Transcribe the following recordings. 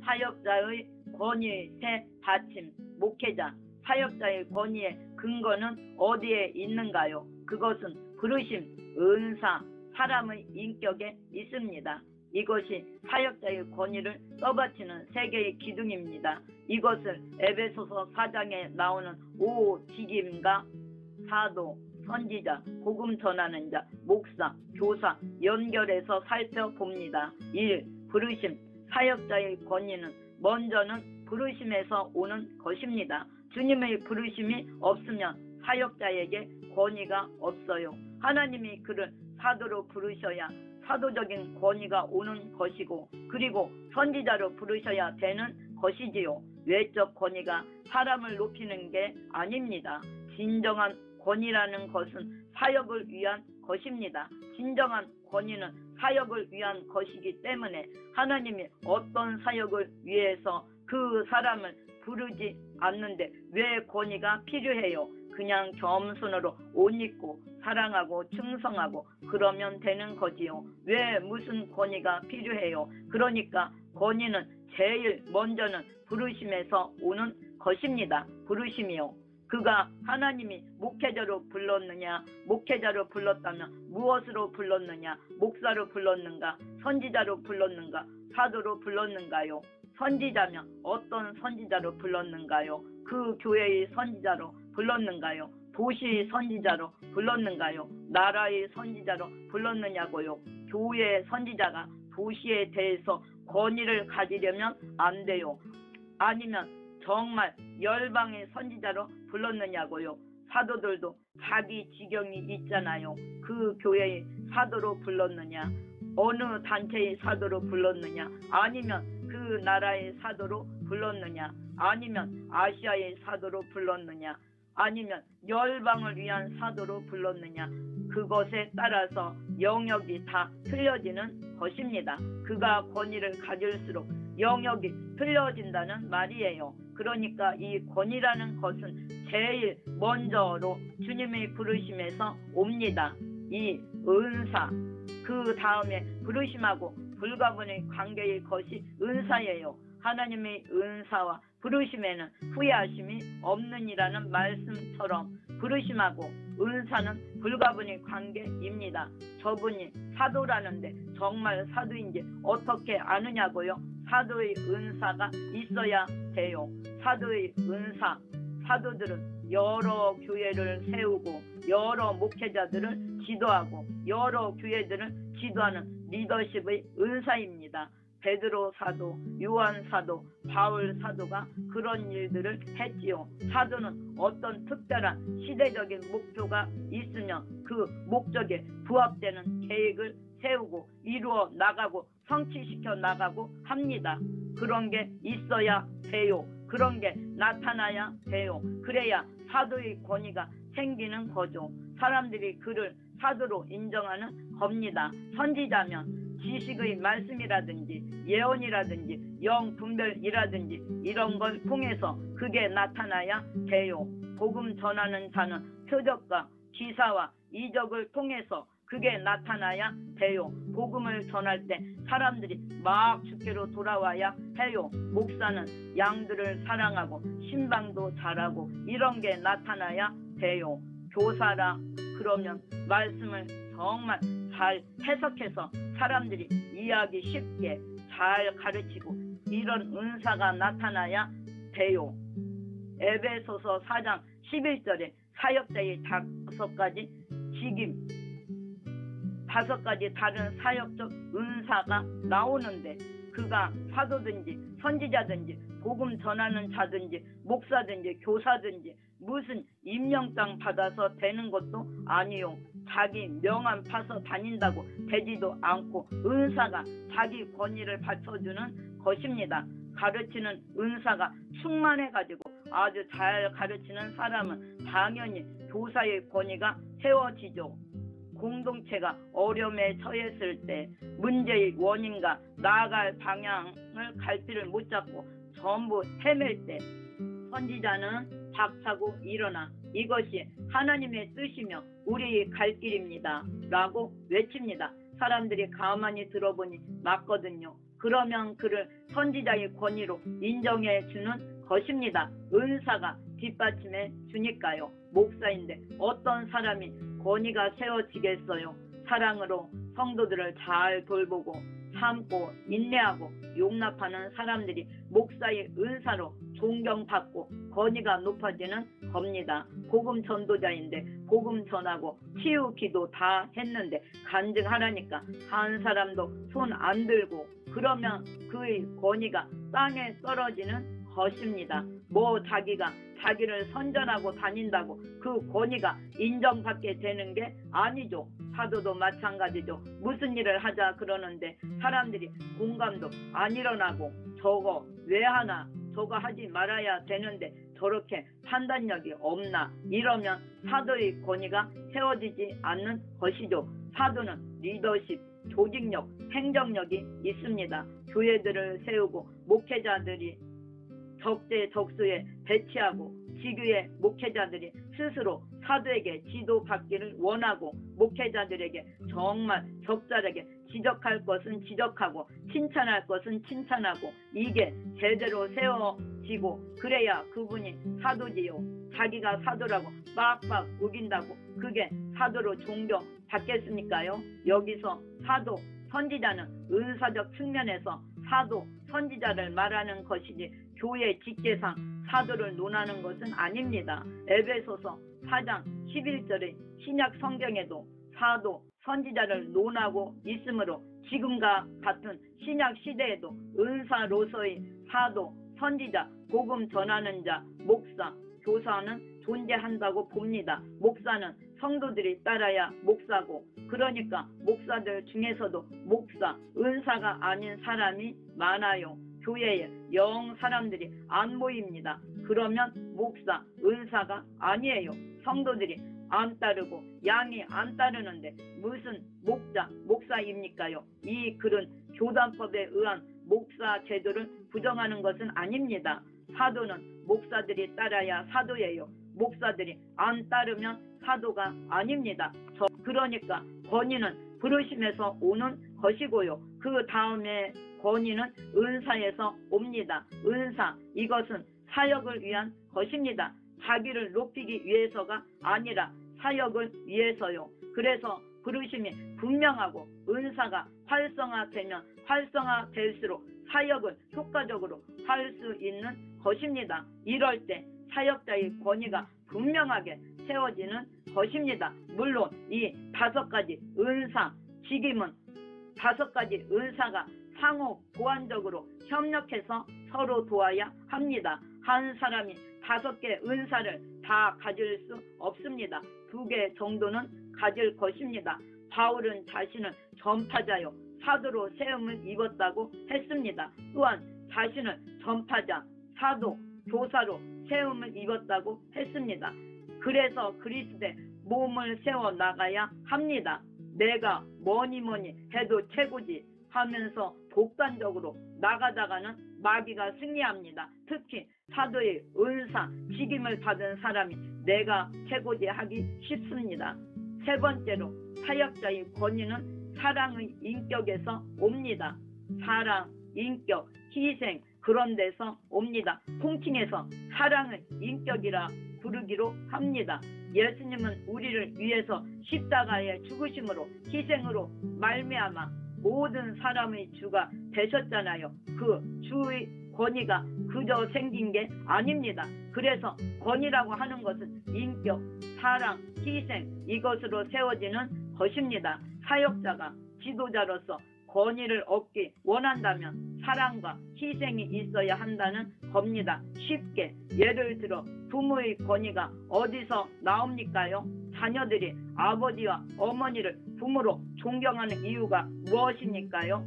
사역자의 권위 세 받침. 목회자, 사역자의 권위의 근거는 어디에 있는가요? 그것은 부르심, 은사, 사람의 인격에 있습니다. 이것이 사역자의 권위를 떠받치는 세계의 기둥입니다. 이것을 에베소서 4장에 나오는 5직임과 사도, 선지자, 복음 전하는 자, 목사, 교사 연결해서 살펴봅니다. 1. 부르심, 사역자의 권위는 먼저는 부르심에서 오는 것입니다. 주님의 부르심이 없으면 사역자에게 권위가 없어요. 하나님이 그를 사도로 부르셔야 사도적인 권위가 오는 것이고, 그리고 선지자로 부르셔야 되는 것이지요. 외적 권위가 사람을 높이는 게 아닙니다. 진정한 권위라는 것은 사역을 위한 것입니다. 진정한 권위는 사역을 위한 것이기 때문에 하나님이 어떤 사역을 위해서 그 사람을 부르지 않는데 왜 권위가 필요해요? 그냥 겸손으로 옷 입고 사랑하고 충성하고 그러면 되는 거지요. 왜 무슨 권위가 필요해요? 그러니까 권위는 제일 먼저는 부르심에서 오는 것입니다. 부르심이요. 그가 하나님이 목회자로 불렀느냐, 목회자로 불렀다면 무엇으로 불렀느냐, 목사로 불렀는가, 선지자로 불렀는가, 사도로 불렀는가요? 선지자면 어떤 선지자로 불렀는가요? 그 교회의 선지자로 불렀는가요? 도시의 선지자로 불렀는가요? 나라의 선지자로 불렀느냐고요? 교회의 선지자가 도시에 대해서 권위를 가지려면 안 돼요. 아니면 정말 열방의 선지자로 불렀느냐고요? 사도들도 자기 지경이 있잖아요. 그 교회의 사도로 불렀느냐, 어느 단체의 사도로 불렀느냐, 아니면 그 나라의 사도로 불렀느냐, 아니면 아시아의 사도로 불렀느냐, 아니면 열방을 위한 사도로 불렀느냐, 그것에 따라서 영역이 다 틀려지는 것입니다. 그가 권위를 가질수록 영역이 틀려진다는 말이에요. 그러니까 이 권위라는 것은 제일 먼저로 주님의 부르심에서 옵니다. 이 은사, 그 다음에 부르심하고 불가분의 관계의 것이 은사예요. 하나님의 은사와 부르심에는 후회하심이 없느니라는 말씀처럼 부르심하고 은사는 불가분의 관계입니다. 저분이 사도라는데 정말 사도인지 어떻게 아느냐고요? 사도의 은사가 있어야 돼요. 사도의 은사, 사도들은 여러 교회를 세우고 여러 목회자들을 지도하고 여러 교회들을 지도하는 리더십의 은사입니다. 베드로 사도, 요한 사도, 바울 사도가 그런 일들을 했지요. 사도는 어떤 특별한 시대적인 목표가 있으면 그 목적에 부합되는 계획을 세우고 이루어 나가고 성취시켜 나가고 합니다. 그런 게 있어야 돼요. 그런 게 나타나야 돼요. 그래야 사도의 권위가 생기는 거죠. 사람들이 그를 사도로 인정하는 겁니다. 선지자면 지식의 말씀이라든지 예언이라든지 영분별이라든지 이런 걸 통해서 그게 나타나야 돼요. 복음 전하는 자는 표적과 기사와 이적을 통해서 그게 나타나야 돼요. 복음을 전할 때 사람들이 막 주께로 돌아와야 해요. 목사는 양들을 사랑하고 신방도 잘하고 이런 게 나타나야 돼요. 교사라 그러면 말씀을 정말 잘 해석해서 사람들이 이해하기 쉽게 잘 가르치고 이런 은사가 나타나야 돼요. 에베소서 4장 11절에 사역자의 5가지 직임, 5가지 다른 사역적 은사가 나오는데 그가 사도든지 선지자든지 복음 전하는 자든지 목사든지 교사든지 무슨 임명장 받아서 되는 것도 아니요. 자기 명함 파서 다닌다고 되지도 않고 은사가 자기 권위를 받쳐주는 것입니다. 가르치는 은사가 충만해가지고 아주 잘 가르치는 사람은 당연히 교사의 권위가 세워지죠. 공동체가 어려움에 처했을 때 문제의 원인과 나아갈 방향을 갈피를 못 잡고 전부 헤맬 때 선지자는 박차고 일어나 이것이 하나님의 뜻이며 우리의 갈 길입니다 라고 외칩니다. 사람들이 가만히 들어보니 맞거든요. 그러면 그를 선지자의 권위로 인정해 주는 것입니다. 은사가 뒷받침해 주니까요. 목사인데 어떤 사람이 권위가 세워지겠어요. 사랑으로 성도들을 잘 돌보고 참고 인내하고 용납하는 사람들이 목사의 은사로 존경받고 권위가 높아지는 겁니다. 복음 전도자인데 복음 전하고 치유 기도 다 했는데 간증하라니까 한 사람도 손 안 들고 그러면 그의 권위가 땅에 떨어지는 것입니다. 뭐 자기가 자기를 선전하고 다닌다고 그 권위가 인정받게 되는 게 아니죠. 사도도 마찬가지죠. 무슨 일을 하자 그러는데 사람들이 공감도 안 일어나고 저거 왜 하나 저거 하지 말아야 되는데 저렇게 판단력이 없나 이러면 사도의 권위가 세워지지 않는 것이죠. 사도는 리더십, 조직력, 행정력이 있습니다. 교회들을 세우고 목회자들이 적재적소에 배치하고 지교의 목회자들이 스스로 사도에게 지도받기를 원하고 목회자들에게 정말 적절하게 지적할 것은 지적하고 칭찬할 것은 칭찬하고 이게 제대로 세워지고 그래야 그분이 사도지요. 자기가 사도라고 빡빡 우긴다고 그게 사도로 존경받겠습니까요? 여기서 사도, 선지자는 은사적 측면에서 사도, 선지자를 말하는 것이지 교회 직계상 사도를 논하는 것은 아닙니다. 에베소서 4장 11절의 신약 성경에도 사도, 선지자를 논하고 있으므로 지금과 같은 신약 시대에도 은사로서의 사도, 선지자, 복음 전하는 자, 목사, 교사는 존재한다고 봅니다. 목사는 성도들이 따라야 목사고 그러니까 목사들 중에서도 목사, 은사가 아닌 사람이 많아요. 교회에 영 사람들이 안 모입니다. 그러면 목사, 은사가 아니에요. 성도들이 안 따르고 양이 안 따르는데 무슨 목사입니까요? 이 글은 교단법에 의한 목사 제도를 부정하는 것은 아닙니다. 사도는 목사들이 따라야 사도예요. 목사들이 안 따르면 사도가 아닙니다. 그러니까 권위는 부르심에서 오는 것이고요. 그 다음에 권위는 은사에서 옵니다. 은사, 이것은 사역을 위한 것입니다. 자기를 높이기 위해서가 아니라 사역을 위해서요. 그래서 부르심이 분명하고 은사가 활성화되면 활성화될수록 사역을 효과적으로 할 수 있는 것입니다. 이럴 때 사역자의 권위가 분명하게 세워지는 것입니다. 물론 이 5가지 은사, 직임은 5가지 은사가 상호 보완적으로 협력해서 서로 도와야 합니다. 한 사람이 5개 은사를 다 가질 수 없습니다. 2개 정도는 가질 것입니다. 바울은 자신을 전파자요 사도로 세움을 입었다고 했습니다. 또한 자신을 전파자, 사도, 교사로 세움을 입었다고 했습니다. 그래서 그리스도의 몸을 세워 나가야 합니다. 내가 뭐니 해도 최고지 하면서 독단적으로 나가다가는 마귀가 승리합니다. 특히 사도의 은사, 직임을 받은 사람이 내가 최고지 하기 쉽습니다. 3번째로 사역자의 권위는 사랑의 인격에서 옵니다. 사랑, 인격, 희생 그런 데서 옵니다. 통칭해서 사랑의 인격이라 부르기로 합니다. 예수님은 우리를 위해서 십자가에 죽으심으로 희생으로 말미암아 모든 사람의 주가 되셨잖아요. 그 주의 권위가 그저 생긴 게 아닙니다. 그래서 권위라고 하는 것은 인격, 사랑, 희생 이것으로 세워지는 것입니다. 사역자가 지도자로서 권위를 얻기 원한다면 사랑과 희생이 있어야 한다는 겁니다. 쉽게 예를 들어 부모의 권위가 어디서 나옵니까요? 자녀들이 아버지와 어머니를 부모로 존경하는 이유가 무엇입니까요?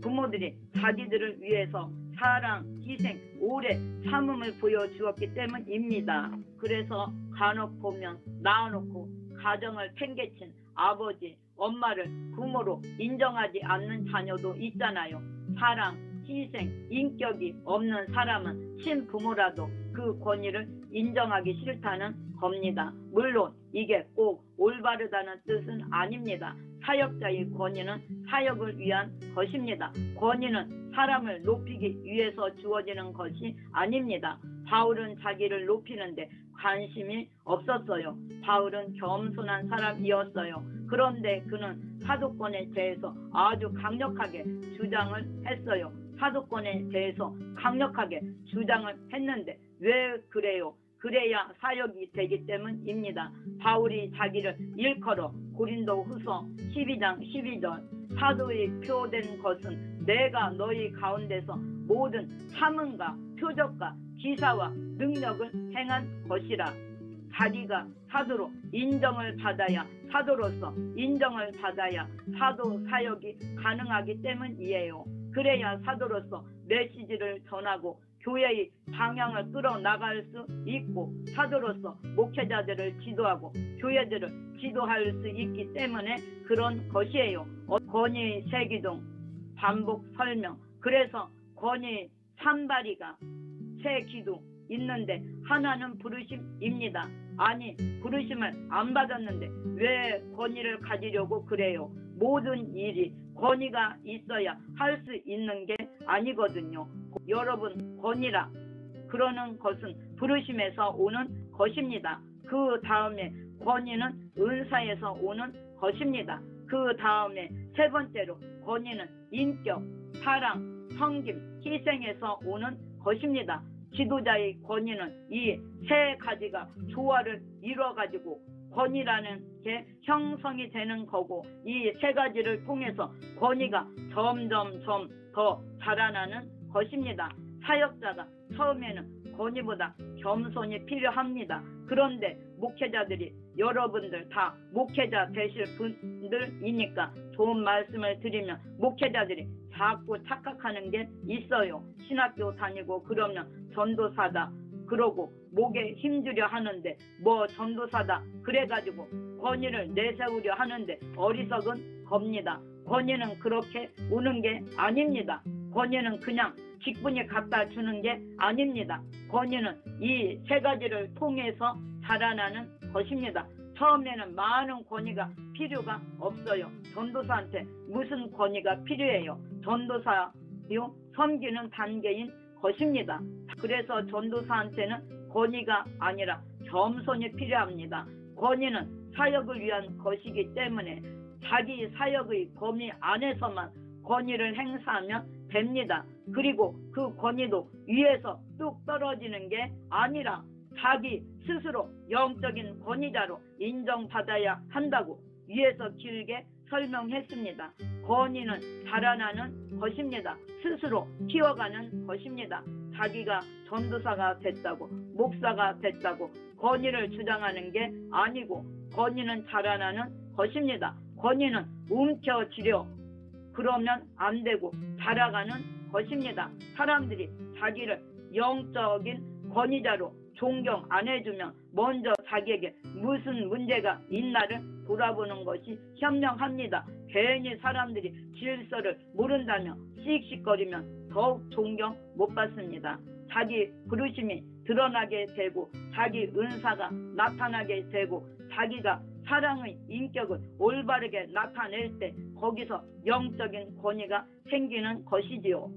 부모들이 자기들을 위해서 사랑, 희생, 오래 참음을 보여주었기 때문입니다. 그래서 간혹 보면 낳아놓고 가정을 팽개친 아버지, 엄마를 부모로 인정하지 않는 자녀도 있잖아요. 사랑, 희생, 인격이 없는 사람은 친부모라도 그 권위를 인정하기 싫다는 겁니다. 물론 이게 꼭 올바르다는 뜻은 아닙니다. 사역자의 권위는 사역을 위한 것입니다. 권위는 사람을 높이기 위해서 주어지는 것이 아닙니다. 바울은 자기를 높이는데 관심이 없었어요. 바울은 겸손한 사람이었어요. 그런데 그는 사도권에 대해서 아주 강력하게 주장을 했어요. 사도권에 대해서 강력하게 주장을 했는데 왜 그래요? 그래야 사역이 되기 때문입니다. 바울이 자기를 일컬어 고린도후서 12장 12절 사도의 표된 것은 내가 너희 가운데서 모든 사문과 표적과 기사와 능력을 행한 것이라. 자기가 사도로 인정을 받아야 사도로서 인정을 받아야 사도 사역이 가능하기 때문이에요. 그래야 사도로서 메시지를 전하고 교회의 방향을 끌어나갈 수 있고 사도로서 목회자들을 지도하고 교회들을 지도할 수 있기 때문에 그런 것이에요. 권위 세기둥 반복 설명. 그래서 권위 산발이가 세 기둥 있는데 하나는 부르심입니다. 아니 부르심을 안 받았는데 왜 권위를 가지려고 그래요? 모든 일이 권위가 있어야 할 수 있는 게 아니거든요. 여러분 권위라 그러는 것은 부르심에서 오는 것입니다. 그 다음에 권위는 은사에서 오는 것입니다. 그 다음에 세 번째로 권위는 인격, 사랑, 섬김, 희생에서 오는 것입니다. 지도자의 권위는 이 세 가지가 조화를 이루어가지고 권위라는 게 형성이 되는 거고 이 세 가지를 통해서 권위가 점점점 더 자라나는 것입니다. 사역자가 처음에는 권위보다 겸손이 필요합니다. 그런데 목회자들이 여러분들 다 목회자 되실 분들이니까 좋은 말씀을 드리면 목회자들이 자꾸 착각하는 게 있어요. 신학교 다니고 그러면 전도사다 그러고 목에 힘주려 하는데 뭐 전도사다 그래가지고 권위를 내세우려 하는데 어리석은 겁니다. 권위는 그렇게 오는 게 아닙니다. 권위는 그냥 직분이 갖다 주는 게 아닙니다. 권위는 이 세 가지를 통해서 자라나는 것입니다. 처음에는 많은 권위가 필요가 없어요. 전도사한테 무슨 권위가 필요해요? 전도사요 섬기는 단계인 것입니다. 그래서 전도사한테는 권위가 아니라 겸손이 필요합니다. 권위는 사역을 위한 것이기 때문에 자기 사역의 범위 안에서만 권위를 행사하면 됩니다. 그리고 그 권위도 위에서 뚝 떨어지는 게 아니라 자기 스스로 영적인 권위자로 인정받아야 한다고 위에서 길게 설명했습니다. 권위는 자라나는 것입니다. 스스로 키워가는 것입니다. 자기가 전도사가 됐다고 목사가 됐다고 권위를 주장하는 게 아니고 권위는 자라나는 것입니다. 권위는 움켜쥐려 그러면 안 되고 자라가는 것입니다. 사람들이 자기를 영적인 권위자로 존경 안 해주면 먼저 자기에게 무슨 문제가 있나를 돌아보는 것이 현명합니다. 괜히 사람들이 질서를 모른다며 씩씩거리면 더욱 존경 못 받습니다. 자기 부르심이 드러나게 되고 자기 은사가 나타나게 되고 자기가 사랑의 인격을 올바르게 나타낼 때 거기서 영적인 권위가 생기는 것이지요.